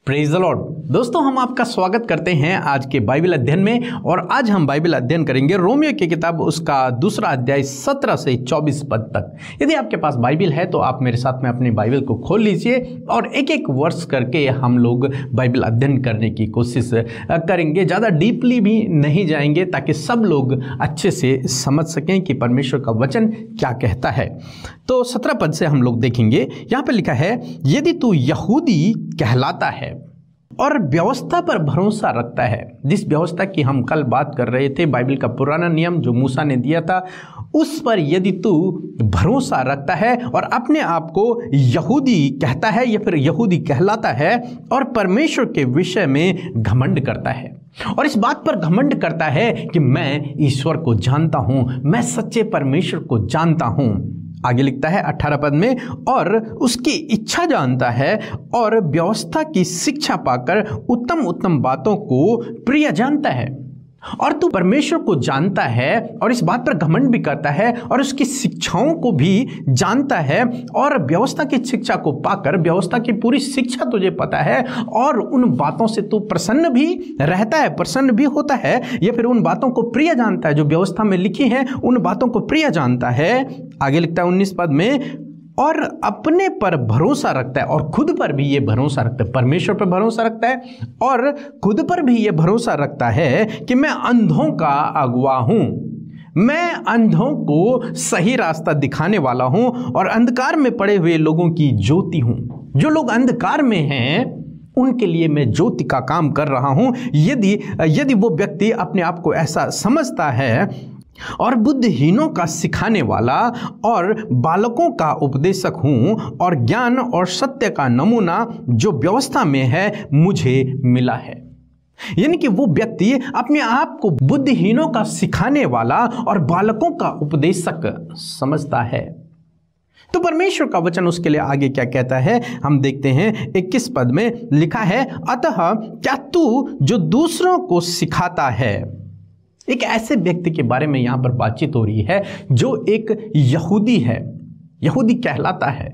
Praise the Lord. दोस्तों, हम आपका स्वागत करते हैं आज के बाइबल अध्ययन में। और आज हम बाइबल अध्ययन करेंगे रोमियो की किताब, उसका दूसरा अध्याय 17 से 24 पद तक। यदि आपके पास बाइबल है तो आप मेरे साथ में अपनी बाइबल को खोल लीजिए और एक एक वर्ष करके हम लोग बाइबल अध्ययन करने की कोशिश करेंगे। ज़्यादा डीपली भी नहीं जाएंगे ताकि सब लोग अच्छे से समझ सकें कि परमेश्वर का वचन क्या कहता है। तो 17 पद से हम लोग देखेंगे। यहाँ पर लिखा है, यदि तू यहूदी कहलाता है और व्यवस्था पर भरोसा रखता है, जिस व्यवस्था की हम कल बात कर रहे थे, बाइबल का पुराना नियम जो मूसा ने दिया था, उस पर यदि तू भरोसा रखता है और अपने आप को यहूदी कहता है या फिर यहूदी कहलाता है और परमेश्वर के विषय में घमंड करता है और इस बात पर घमंड करता है कि मैं ईश्वर को जानता हूं, मैं सच्चे परमेश्वर को जानता हूं। आगे लिखता है 18 पद में, और उसकी इच्छा जानता है और व्यवस्था की शिक्षा पाकर उत्तम उत्तम बातों को प्रिय जानता है। और तू परमेश्वर को जानता है और इस बात पर घमंड भी करता है और उसकी शिक्षाओं को भी जानता है और व्यवस्था की शिक्षा को पाकर, व्यवस्था की पूरी शिक्षा तुझे पता है और उन बातों से तू प्रसन्न भी रहता है, प्रसन्न भी होता है, या फिर उन बातों को प्रिय जानता है जो व्यवस्था में लिखी है, उन बातों को प्रिय जानता है। आगे लिखता है 19 पद में, और अपने पर भरोसा रखता है और खुद पर भी ये भरोसा रखता है, परमेश्वर पर भरोसा रखता है और खुद पर भी ये भरोसा रखता है कि मैं अंधों का अगुवा हूं, मैं अंधों को सही रास्ता दिखाने वाला हूं और अंधकार में पड़े हुए लोगों की ज्योति हूं। जो लोग अंधकार में हैं उनके लिए मैं ज्योति का काम कर रहा हूं। यदि वो व्यक्ति अपने आप को ऐसा समझता है, और बुद्धिहीनों का सिखाने वाला और बालकों का उपदेशक हूं और ज्ञान और सत्य का नमूना जो व्यवस्था में है मुझे मिला है। यानी कि वो व्यक्ति अपने आप को बुद्धिहीनों का सिखाने वाला और बालकों का उपदेशक समझता है। तो परमेश्वर का वचन उसके लिए आगे क्या कहता है हम देखते हैं। 21 पद में लिखा है, अतः क्या तू जो दूसरों को सिखाता है। एक ऐसे व्यक्ति के बारे में यहां पर बातचीत हो रही है जो एक यहूदी है, यहूदी कहलाता है,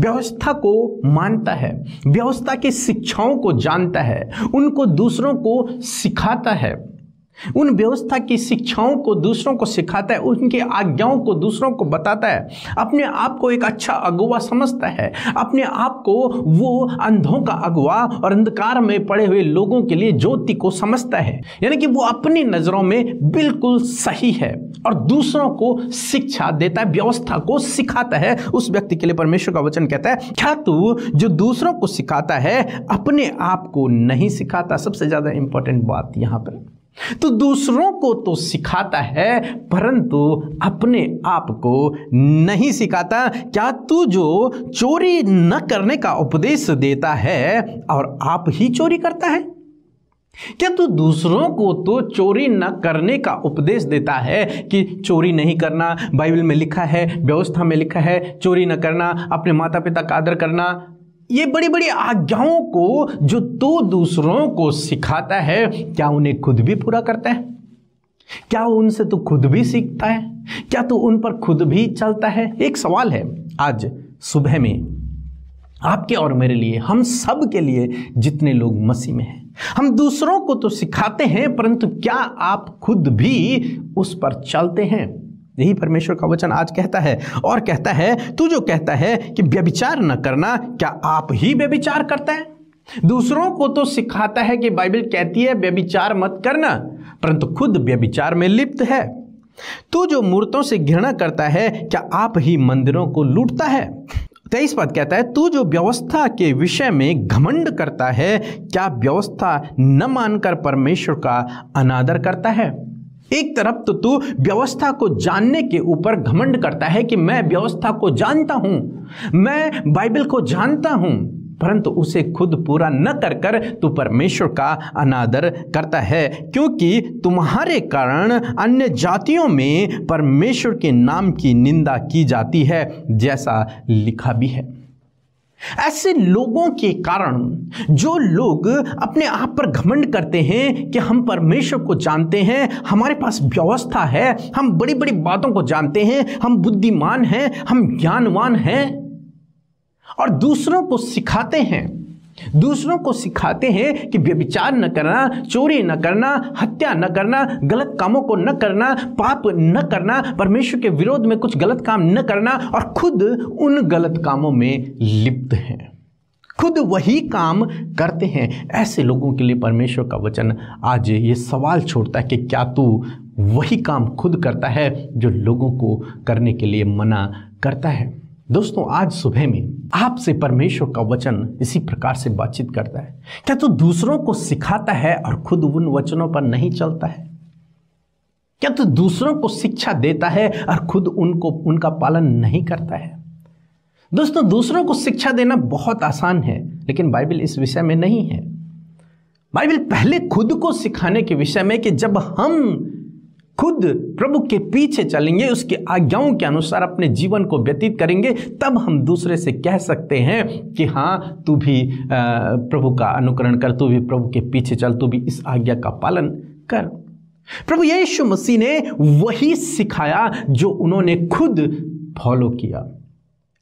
व्यवस्था को मानता है, व्यवस्था की शिक्षाओं को जानता है, उनको दूसरों को सिखाता है, उन व्यवस्था की शिक्षाओं को दूसरों को सिखाता है, उनकी आज्ञाओं को दूसरों को बताता है, अपने आप को एक अच्छा अगुवा समझता है, अपने आप को वो अंधों का अगुवा और अंधकार में पड़े हुए लोगों के लिए ज्योति को समझता है। यानी कि वो अपनी नजरों में बिल्कुल सही है और दूसरों को शिक्षा देता है, व्यवस्था को सिखाता है। उस व्यक्ति के लिए परमेश्वर का वचन कहता है, क्या तू जो दूसरों को सिखाता है अपने आप को नहीं सिखाता। सबसे ज्यादा इंपॉर्टेंट बात यहां पर, तो दूसरों को तो सिखाता है परंतु अपने आप को नहीं सिखाता। क्या तू जो चोरी न करने का उपदेश देता है और आप ही चोरी करता है। क्या तू दूसरों को तो चोरी न करने का उपदेश देता है कि चोरी नहीं करना, बाइबल में लिखा है, व्यवस्था में लिखा है चोरी न करना, अपने माता पिता का आदर करना, ये बड़ी बड़ी आज्ञाओं को जो तू दूसरों को सिखाता है, क्या उन्हें खुद भी पूरा करता है? क्या उनसे तू खुद भी सीखता है? क्या तू उन पर खुद भी चलता है? एक सवाल है आज सुबह में आपके और मेरे लिए, हम सब के लिए, जितने लोग मसीह में हैं, हम दूसरों को तो सिखाते हैं परंतु क्या आप खुद भी उस पर चलते हैं? यही परमेश्वर का वचन आज कहता है। और कहता है, तू जो कहता है कि व्यभिचार न करना, क्या आप ही व्यभिचार करता है? दूसरों को तो सिखाता है कि बाइबल कहती है व्यभिचार मत करना, परंतु खुद व्यभिचार में लिप्त है। तू जो मूर्तों से घृणा करता है, क्या आप ही मंदिरों को लूटता है? 23 पद कहता है, तू जो व्यवस्था के विषय में घमंड करता है, क्या व्यवस्था न मानकर परमेश्वर का अनादर करता है। एक तरफ तो तू व्यवस्था को जानने के ऊपर घमंड करता है कि मैं व्यवस्था को जानता हूं, मैं बाइबल को जानता हूं, परंतु उसे खुद पूरा न कर तू परमेश्वर का अनादर करता है, क्योंकि तुम्हारे कारण अन्य जातियों में परमेश्वर के नाम की निंदा की जाती है, जैसा लिखा भी है। ऐसे लोगों के कारण, जो लोग अपने आप पर घमंड करते हैं कि हम परमेश्वर को जानते हैं, हमारे पास व्यवस्था है, हम बड़ी बड़ी बातों को जानते हैं, हम बुद्धिमान हैं, हम ज्ञानवान हैं, और दूसरों को सिखाते हैं दूसरों को सिखाते हैं कि व्यभिचार न करना, चोरी न करना, हत्या न करना, गलत कामों को न करना, पाप न करना, परमेश्वर के विरोध में कुछ गलत काम न करना, और खुद उन गलत कामों में लिप्त हैं, खुद वही काम करते हैं। ऐसे लोगों के लिए परमेश्वर का वचन आज ये सवाल छोड़ता है कि क्या तू वही काम खुद करता है जो लोगों को करने के लिए मना करता है। दोस्तों, आज सुबह में आपसे परमेश्वर का वचन इसी प्रकार से बातचीत करता है। क्या तू दूसरों को सिखाता है और खुद उन वचनों पर नहीं चलता है? क्या तू दूसरों को शिक्षा देता है और खुद उनका पालन नहीं करता है? दोस्तों, दूसरों को शिक्षा देना बहुत आसान है, लेकिन बाइबल इस विषय में नहीं है। बाइबल पहले खुद को सिखाने के विषय में कि जब हम खुद प्रभु के पीछे चलेंगे, उसकी आज्ञाओं के अनुसार अपने जीवन को व्यतीत करेंगे, तब हम दूसरे से कह सकते हैं कि हाँ, तू भी प्रभु का अनुकरण कर, तू भी प्रभु के पीछे चल, तू भी इस आज्ञा का पालन कर। प्रभु यीशु मसीह ने वही सिखाया जो उन्होंने खुद फॉलो किया।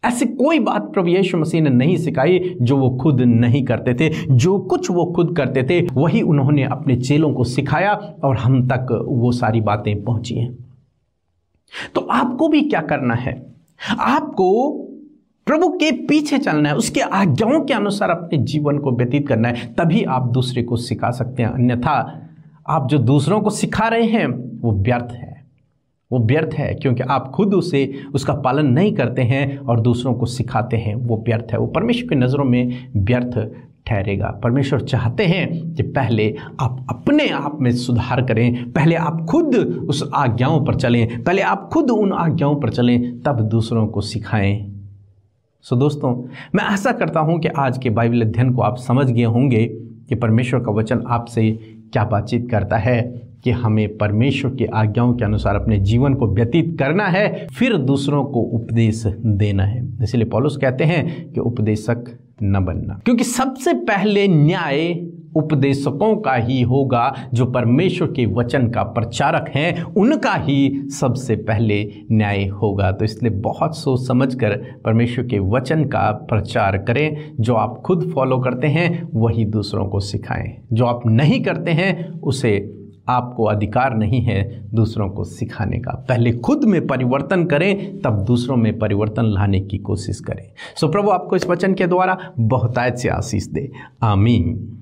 ऐसी कोई बात प्रभु यीशु मसीह ने नहीं सिखाई जो वो खुद नहीं करते थे। जो कुछ वो खुद करते थे वही उन्होंने अपने चेलों को सिखाया और हम तक वो सारी बातें पहुंची हैं। तो आपको भी क्या करना है? आपको प्रभु के पीछे चलना है, उसके आज्ञाओं के अनुसार अपने जीवन को व्यतीत करना है, तभी आप दूसरे को सिखा सकते हैं। अन्यथा आप जो दूसरों को सिखा रहे हैं वो व्यर्थ है, वो व्यर्थ है, क्योंकि आप खुद उसका पालन नहीं करते हैं और दूसरों को सिखाते हैं, वो व्यर्थ है, वो परमेश्वर की नज़रों में व्यर्थ ठहरेगा। परमेश्वर चाहते हैं कि पहले आप अपने आप में सुधार करें, पहले आप खुद उस आज्ञाओं पर चलें, पहले आप खुद उन आज्ञाओं पर चलें, तब दूसरों को सिखाएं। सो दोस्तों, मैं आशा करता हूं कि आज के बाइबल अध्ययन को आप समझ गए होंगे कि परमेश्वर का वचन आपसे क्या बातचीत करता है, कि हमें परमेश्वर की आज्ञाओं के अनुसार अपने जीवन को व्यतीत करना है, फिर दूसरों को उपदेश देना है। इसलिए पौलुस कहते हैं कि उपदेशक न बनना, क्योंकि सबसे पहले न्याय उपदेशकों का ही होगा। जो परमेश्वर के वचन का प्रचारक हैं, उनका ही सबसे पहले न्याय होगा। तो इसलिए बहुत सोच समझकर परमेश्वर के वचन का प्रचार करें। जो आप खुद फॉलो करते हैं वही दूसरों को सिखाएं, जो आप नहीं करते हैं उसे आपको अधिकार नहीं है दूसरों को सिखाने का। पहले खुद में परिवर्तन करें, तब दूसरों में परिवर्तन लाने की कोशिश करें। सो प्रभु आपको इस वचन के द्वारा बहुतायत से आशीष दे। आमीन।